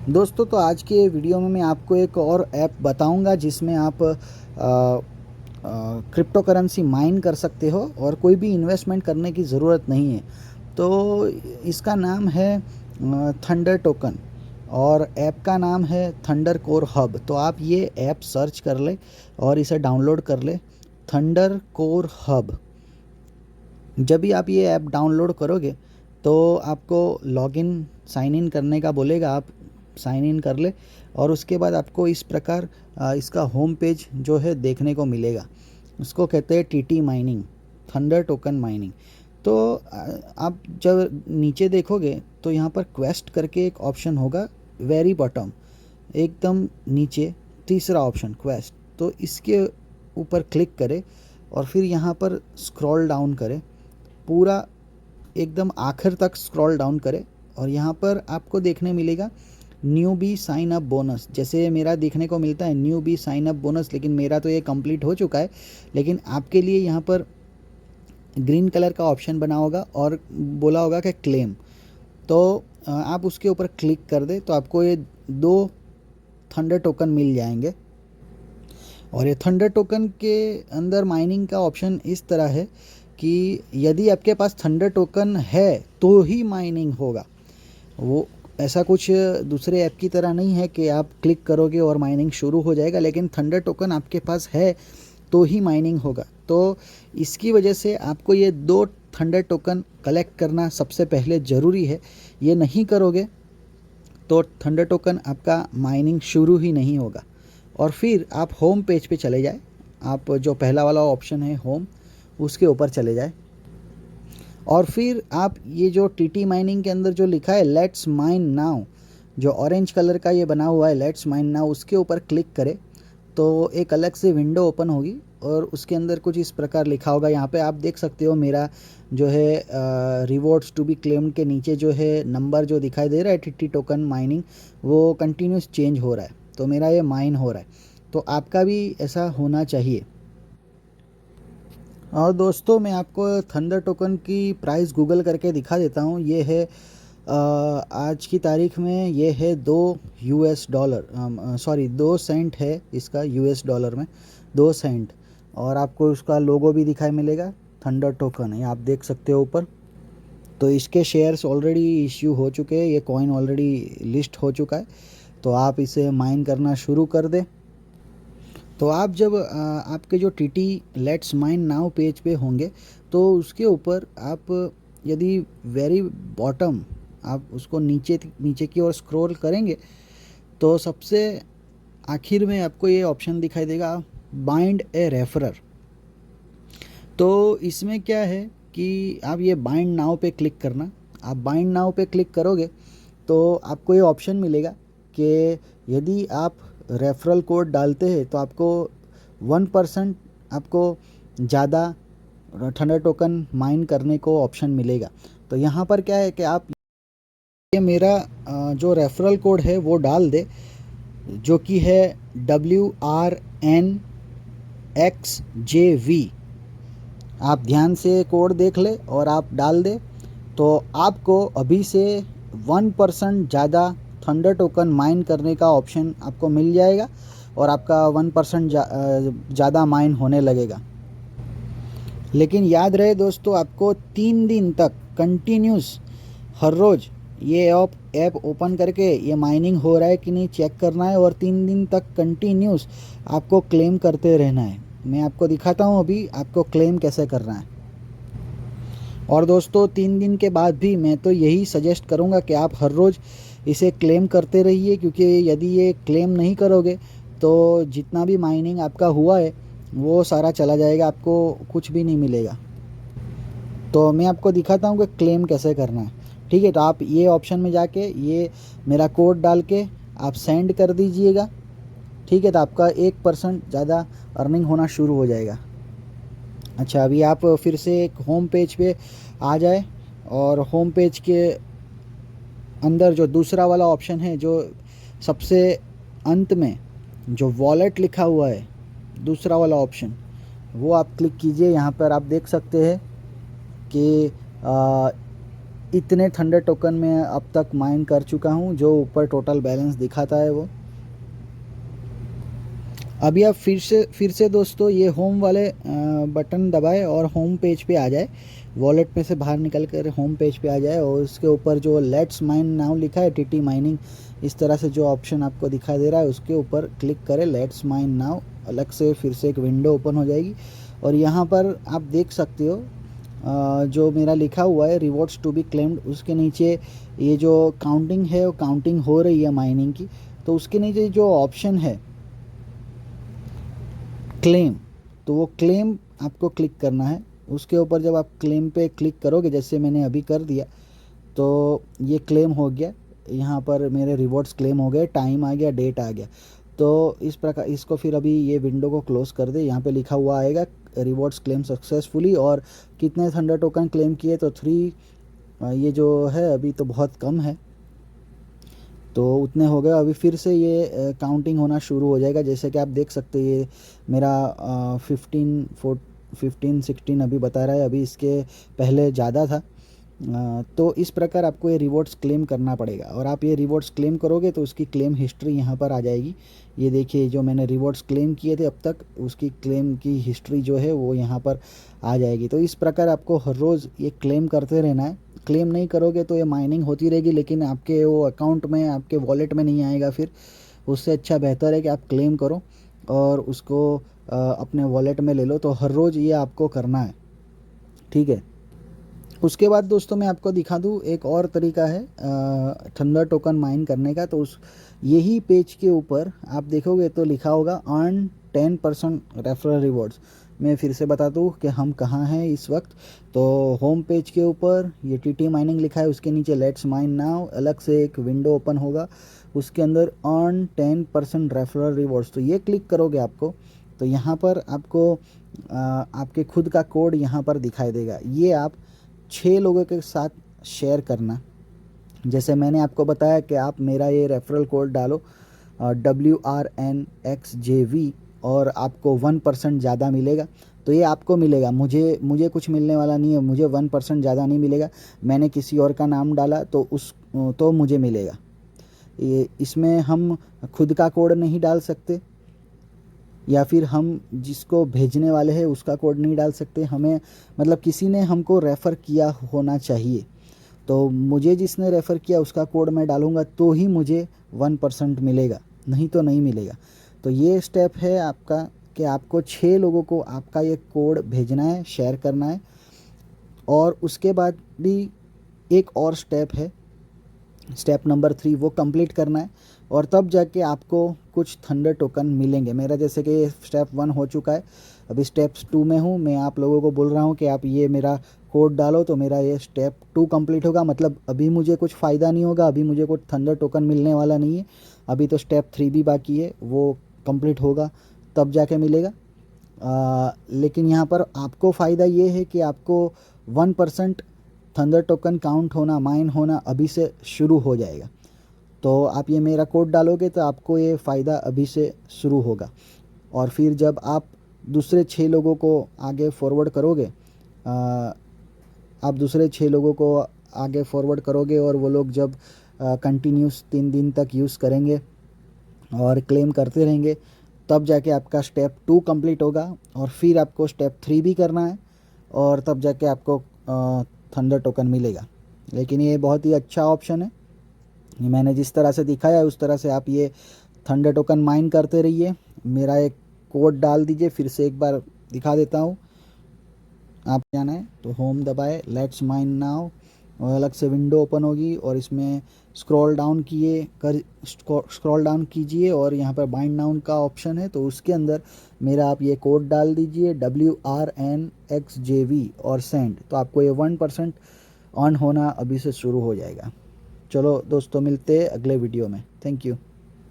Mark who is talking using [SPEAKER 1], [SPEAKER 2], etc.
[SPEAKER 1] दोस्तों तो आज के वीडियो में मैं आपको एक और ऐप बताऊंगा जिसमें आप क्रिप्टो करेंसी माइन कर सकते हो और कोई भी इन्वेस्टमेंट करने की ज़रूरत नहीं है। तो इसका नाम है थंडर टोकन और ऐप का नाम है थंडर कोर हब। तो आप ये ऐप सर्च कर ले और इसे डाउनलोड कर ले, थंडर कोर हब। जब भी आप ये ऐप डाउनलोड करोगे तो आपको लॉगिन साइन इन करने का बोलेगा, आप साइन इन कर ले और उसके बाद आपको इस प्रकार इसका होम पेज जो है देखने को मिलेगा। उसको कहते हैं TT mining, thunder token mining. तो आप जब नीचे देखोगे तो यहाँ पर क्वेस्ट करके एक ऑप्शन होगा, वेरी बॉटम एकदम नीचे तीसरा ऑप्शन क्वेस्ट। तो इसके ऊपर क्लिक करें और फिर यहाँ पर स्क्रॉल डाउन करें, पूरा एकदम आखिर तक स्क्रॉल डाउन करें और यहाँ पर आपको देखने मिलेगा newbie sign up bonus. जैसे मेरा देखने को मिलता है newbie sign up bonus, लेकिन मेरा तो ये कंप्लीट हो चुका है। लेकिन आपके लिए यहाँ पर ग्रीन कलर का ऑप्शन बना होगा और बोला होगा कि क्लेम। तो आप उसके ऊपर क्लिक कर दे तो आपको ये 2 थंडर टोकन मिल जाएंगे। और ये थंडर टोकन के अंदर माइनिंग का ऑप्शन इस तरह है कि यदि आपके पास थंडर टोकन है तो ही माइनिंग होगा। वो ऐसा कुछ दूसरे ऐप की तरह नहीं है कि आप क्लिक करोगे और माइनिंग शुरू हो जाएगा, लेकिन थंडर टोकन आपके पास है तो ही माइनिंग होगा। तो इसकी वजह से आपको ये 2 थंडर टोकन कलेक्ट करना सबसे पहले ज़रूरी है। ये नहीं करोगे तो थंडर टोकन आपका माइनिंग शुरू ही नहीं होगा। और फिर आप होम पेज पे चले जाए, आप जो पहला वाला ऑप्शन है होम, उसके ऊपर चले जाए और फिर आप ये जो टीटी माइनिंग के अंदर जो लिखा है लेट्स माइन नाउ, जो ऑरेंज कलर का ये बना हुआ है लेट्स माइन नाउ, उसके ऊपर क्लिक करें तो एक अलग से विंडो ओपन होगी और उसके अंदर कुछ इस प्रकार लिखा होगा। यहाँ पे आप देख सकते हो मेरा जो है रिवॉर्ड्स टू बी क्लेम्ड के नीचे जो है नंबर जो दिखाई दे रहा है टीटी टोकन माइनिंग, वो कंटिन्यूस चेंज हो रहा है। तो मेरा ये माइन हो रहा है, तो आपका भी ऐसा होना चाहिए। और दोस्तों मैं आपको थंडर टोकन की प्राइस गूगल करके दिखा देता हूँ। ये है आज की तारीख में ये है 2 US डॉलर, सॉरी 2 सेंट है इसका, US डॉलर में 2 सेंट। और आपको उसका लोगो भी दिखाई मिलेगा, थंडर टोकन है, आप देख सकते हो ऊपर। तो इसके शेयर्स ऑलरेडी इश्यू हो चुके हैं, ये कॉइन ऑलरेडी लिस्ट हो चुका है। तो आप इसे माइन करना शुरू कर दें। तो आप जब आपके जो TT let's mine now page पे होंगे तो उसके ऊपर आप यदि वेरी बॉटम आप उसको नीचे नीचे की ओर स्क्रॉल करेंगे तो सबसे आखिर में आपको ये ऑप्शन दिखाई देगा, बाइंड ए रेफरर। तो इसमें क्या है कि आप ये बाइंड नाउ पे क्लिक करना। आप बाइंड नाउ पे क्लिक करोगे तो आपको ये ऑप्शन मिलेगा कि यदि आप रेफरल कोड डालते हैं तो आपको 1% आपको ज़्यादा थंडर टोकन माइन करने को ऑप्शन मिलेगा। तो यहाँ पर क्या है कि आप ये मेरा जो रेफरल कोड है वो डाल दे, जो कि है WRNXJV। आप ध्यान से कोड देख ले और आप डाल दे तो आपको अभी से 1% ज़्यादा थंडर टोकन माइन करने का ऑप्शन आपको मिल जाएगा और आपका 1% ज़्यादा माइन होने लगेगा। लेकिन याद रहे दोस्तों, आपको 3 दिन तक कंटिन्यूस हर रोज़ ये ऐप ओपन करके ये माइनिंग हो रहा है कि नहीं चेक करना है और 3 दिन तक कंटिन्यूस आपको क्लेम करते रहना है। मैं आपको दिखाता हूँ अभी आपको क्लेम कैसे करना है। और दोस्तों 3 दिन के बाद भी मैं तो यही सजेस्ट करूँगा कि आप हर रोज़ इसे क्लेम करते रहिए, क्योंकि यदि ये क्लेम नहीं करोगे तो जितना भी माइनिंग आपका हुआ है वो सारा चला जाएगा, आपको कुछ भी नहीं मिलेगा। तो मैं आपको दिखाता हूँ कि क्लेम कैसे करना है। ठीक है, तो आप ये ऑप्शन में जाके ये मेरा कोड डाल के आप सेंड कर दीजिएगा। ठीक है, तो आपका 1% ज़्यादा अर्निंग होना शुरू हो जाएगा। अच्छा, अभी आप फिर से एक होम पेज पे आ जाए और होम पेज के अंदर जो दूसरा वाला ऑप्शन है, जो सबसे अंत में जो वॉलेट लिखा हुआ है, दूसरा वाला ऑप्शन, वो आप क्लिक कीजिए। यहाँ पर आप देख सकते हैं कि इतने थंडर टोकन मैं अब तक माइन कर चुका हूँ, जो ऊपर टोटल बैलेंस दिखाता है वो। अभी आप फिर से दोस्तों ये होम वाले बटन दबाए और होम पेज पे आ जाए, वॉलेट में से बाहर निकल कर होम पेज पे आ जाए, और उसके ऊपर जो लेट्स माइन नाउ लिखा है, टीटी माइनिंग इस तरह से जो ऑप्शन आपको दिखाई दे रहा है उसके ऊपर क्लिक करें, लेट्स माइन नाउ। अलग से फिर से एक विंडो ओपन हो जाएगी और यहाँ पर आप देख सकते हो जो मेरा लिखा हुआ है रिवॉर्ड्स टू बी क्लेम्ड, उसके नीचे ये जो काउंटिंग है वो काउंटिंग हो रही है माइनिंग की। तो उसके नीचे जो ऑप्शन है क्लेम, तो वो क्लेम आपको क्लिक करना है। उसके ऊपर जब आप क्लेम पे क्लिक करोगे, जैसे मैंने अभी कर दिया, तो ये क्लेम हो गया, यहाँ पर मेरे रिवॉर्ड्स क्लेम हो गए, टाइम आ गया, डेट आ गया। तो इस प्रकार इसको फिर अभी ये विंडो को क्लोज़ कर दे। यहाँ पे लिखा हुआ आएगा रिवॉर्ड्स क्लेम सक्सेसफुली, और कितने थंडर टोकन क्लेम किए, तो 3। ये जो है अभी तो बहुत कम है, तो उतने हो गए। अभी फिर से ये काउंटिंग होना शुरू हो जाएगा। जैसे कि आप देख सकते हैं ये मेरा 15 16 अभी बता रहा है, अभी इसके पहले ज़्यादा था। तो इस प्रकार आपको ये रिवॉर्ड्स क्लेम करना पड़ेगा, और आप ये रिवॉर्ड्स क्लेम करोगे तो उसकी क्लेम हिस्ट्री यहाँ पर आ जाएगी। ये देखिए जो मैंने रिवॉर्ड्स क्लेम किए थे अब तक, उसकी क्लेम की हिस्ट्री जो है वो यहाँ पर आ जाएगी। तो इस प्रकार आपको हर रोज़ ये क्लेम करते रहना है। क्लेम नहीं करोगे तो ये माइनिंग होती रहेगी, लेकिन आपके वो अकाउंट में, आपके वॉलेट में नहीं आएगा फिर। उससे अच्छा बेहतर है कि आप क्लेम करो और उसको अपने वॉलेट में ले लो। तो हर रोज़ ये आपको करना है, ठीक है। उसके बाद दोस्तों मैं आपको दिखा दूँ एक और तरीका है थंडर टोकन माइन करने का। तो उस यही पेज के ऊपर आप देखोगे तो लिखा होगा अर्न 10% रेफरल रिवॉर्ड्स। मैं फिर से बता दूँ कि हम कहाँ हैं इस वक्त। तो होम पेज के ऊपर ये टीटी माइनिंग लिखा है, उसके नीचे लेट्स माइन नाउ, अलग से एक विंडो ओपन होगा, उसके अंदर अर्न 10% रेफरल रिवॉर्ड्स। तो ये क्लिक करोगे आपको, तो यहाँ पर आपको आपके खुद का कोड यहाँ पर दिखाई देगा। ये आप 6 लोगों के साथ शेयर करना। जैसे मैंने आपको बताया कि आप मेरा ये रेफरल कोड डालो WRNXJV, और आपको 1% ज़्यादा मिलेगा। तो ये आपको मिलेगा, मुझे कुछ मिलने वाला नहीं है, मुझे 1% ज़्यादा नहीं मिलेगा। मैंने किसी और का नाम डाला तो मुझे मिलेगा। ये इसमें हम खुद का कोड नहीं डाल सकते, या फिर हम जिसको भेजने वाले हैं उसका कोड नहीं डाल सकते। हमें मतलब किसी ने हमको रेफ़र किया होना चाहिए। तो मुझे जिसने रेफ़र किया उसका कोड मैं डालूँगा तो ही मुझे 1% मिलेगा, नहीं तो नहीं मिलेगा। तो ये स्टेप है आपका कि आपको 6 लोगों को आपका ये कोड भेजना है, शेयर करना है। और उसके बाद भी एक और स्टेप है, स्टेप नंबर 3, वो कंप्लीट करना है, और तब जाके आपको कुछ थंडर टोकन मिलेंगे। मेरा जैसे कि स्टेप 1 हो चुका है, अभी स्टेप्स 2 में हूँ। मैं आप लोगों को बोल रहा हूँ कि आप ये मेरा कोड डालो तो मेरा ये स्टेप 2 कंप्लीट होगा। मतलब अभी मुझे कुछ फ़ायदा नहीं होगा, अभी मुझे कुछ थंडर टोकन मिलने वाला नहीं है। अभी तो स्टेप 3 भी बाकी है, वो कंप्लीट होगा तब जाके मिलेगा। लेकिन यहाँ पर आपको फ़ायदा ये है कि आपको 1% थंडर टोकन काउंट होना, माइन होना अभी से शुरू हो जाएगा। तो आप ये मेरा कोड डालोगे तो आपको ये फ़ायदा अभी से शुरू होगा। और फिर जब आप दूसरे 6 लोगों को आगे फॉरवर्ड करोगे, आप दूसरे 6 लोगों को आगे फॉरवर्ड करोगे, और वो लोग जब कंटिन्यूस 3 दिन तक यूज़ करेंगे और क्लेम करते रहेंगे, तब जाके आपका स्टेप 2 कंप्लीट होगा। और फिर आपको स्टेप 3 भी करना है, और तब जाके आपको थंडर टोकन मिलेगा। लेकिन ये बहुत ही अच्छा ऑप्शन है। मैंने जिस तरह से दिखाया है उस तरह से आप ये थंडर टोकन माइन करते रहिए। मेरा एक कोड डाल दीजिए, फिर से एक बार दिखा देता हूँ। आप जाना है तो होम दबाए, लेट्स माइन नाउ, और अलग से विंडो ओपन होगी, और इसमें स्क्रॉल डाउन कीजिए, और यहाँ पर बाइंड डाउन का ऑप्शन है, तो उसके अंदर मेरा आप ये कोड डाल दीजिए WRNXJV और सेंड। तो आपको ये 1% ऑन होना अभी से शुरू हो जाएगा। चलो दोस्तों, मिलते हैं अगले वीडियो में। Thank you.